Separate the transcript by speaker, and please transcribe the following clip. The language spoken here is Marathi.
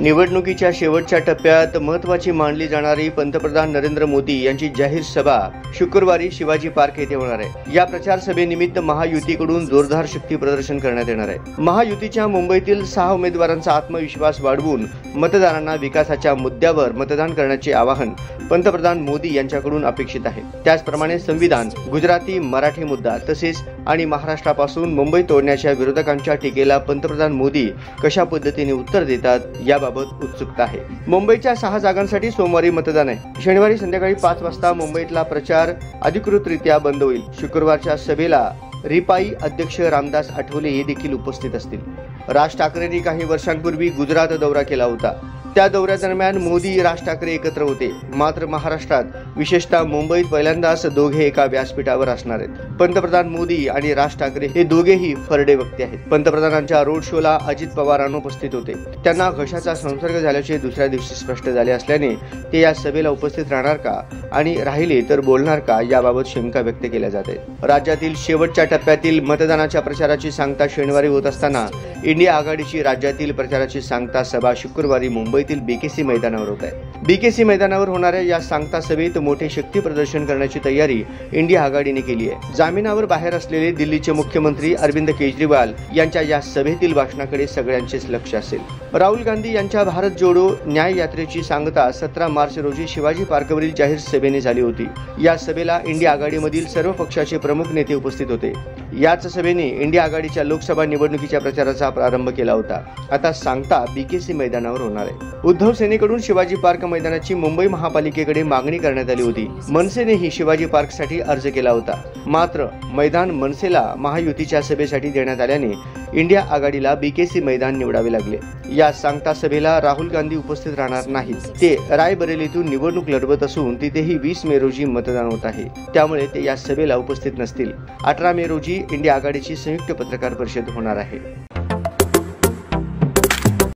Speaker 1: निवडणुकीच्या शेवटच्या टप्प्यात महत्त्वाची मानली जाणारी पंतप्रधान नरेंद्र मोदी यांची जाहीर सभा शुक्रवारी शिवाजी पार्क येथे होणार आहे। या प्रचार सभेनिमित्त महायुतीकडून जोरदार शक्ती प्रदर्शन करण्यात येणार आहे। महायुतीच्या मुंबईतील 6 उमेदवारांचा आत्मविश्वास वाढवून मतदारांना विकासाच्या मुद्द्यावर मतदान करण्याचे आवाहन पंतप्रधान मोदी यांच्याकडून अपेक्षित आहे। त्याचप्रमाणे संविधान, गुजराती मराठी मुद्दा तसेच आणि महाराष्ट्रापासून मुंबई तोडण्याच्या विरोधकांच्या टीकेला पंतप्रधान मोदी कशा पद्धतीने उत्तर देतात याबाबत उत्सुकता आहे। मुंबईच्या 6 जागांसाठी सोमवारी मतदान आहे। शनिवारी संध्याकाळी 5 वाजता मुंबईतला प्रचार अधिकृतरित्या बंद होईल। शुक्रवारच्या सभेला रिपाई अध्यक्ष रामदास आठवले हे देखील उपस्थित असतील। राज ठाकरेंनी काही वर्षांपूर्वी गुजरात दौरा केला होता। त्या दौऱ्यादरम्यान मोदी, राज ठाकरे एकत्र होते। मात्र महाराष्ट्रात विशेषतः मुंबईत पहिल्यांदाच दोघे एका व्यासपीठावर असणार आहेत। पंतप्रधान मोदी आणि राज ठाकरे हे दोघेही फरडे वक्ते आहेत। पंतप्रधानांच्या रोड शोला अजित पवार अनुपस्थित होते। त्यांना घशाचा संसर्ग झाल्याचे दुसऱ्या दिवशी स्पष्ट झाले असल्याने ते या सभेला उपस्थित राहणार का आणि राहिले तर बोलणार का याबाबत शंका व्यक्त केल्या जाते। राज्यातील शेवटच्या टप्प्यातील मतदानाच्या प्रचाराची सांगता शनिवारी होत असताना इंडिया आघाडीची राज्यातील प्रचाराची सांगता सभा शुक्रवारी मुंबईतील बीकेसी मैदानावर होत आहे। बीकेसी मैदानावर होणाऱ्या या सांगता सभेत मोठे शक्ती प्रदर्शन करण्याची तयारी इंडिया आघाडीने केली आहे। जामिनावर बाहेर असलेले दिल्लीचे मुख्यमंत्री अरविंद केजरीवाल यांच्या या सभेतील भाषणाकडे सगळ्यांचेच लक्ष असेल। राहुल गांधी यांच्या भारत जोडो न्याय यात्रेची सांगता 17 मार्च रोजी शिवाजी पार्कवरील जाहीर सभेने झाली होती। या सभेला इंडिया आघाडीमधील सर्व पक्षाचे प्रमुख नेते उपस्थित होते। याच सभेने इंडिया आघाडीच्या लोकसभा निवडणुकीच्या प्रचाराचा प्रारंभ केला होता। आता सांगता बीकेसी मैदानावर होणार आहे। उद्धव सेनेकडून शिवाजी पार्क मैदानाची मुंबई महापालिकेकडे मागणी करण्यात आली होती। मनसेनेही शिवाजी पार्कसाठी अर्ज केला होता। मात्र मैदान मनसेला महायुतीच्या सभेसाठी देण्यात आल्याने इंडिया आघाडीला बीकेसी मैदान निवडावे लागले। या सांगता सभेला राहुल गांधी उपस्थित राहणार नाहीत। ते रायबरेलीतून निवडणूक लढवत असून तिथेही 20 मे रोजी मतदान होत आहे। त्यामुळे ते या सभेला उपस्थित नसतील। 18 मे रोजी इंडिया आघाडीची संयुक्त पत्रकार परिषद होणार आहे।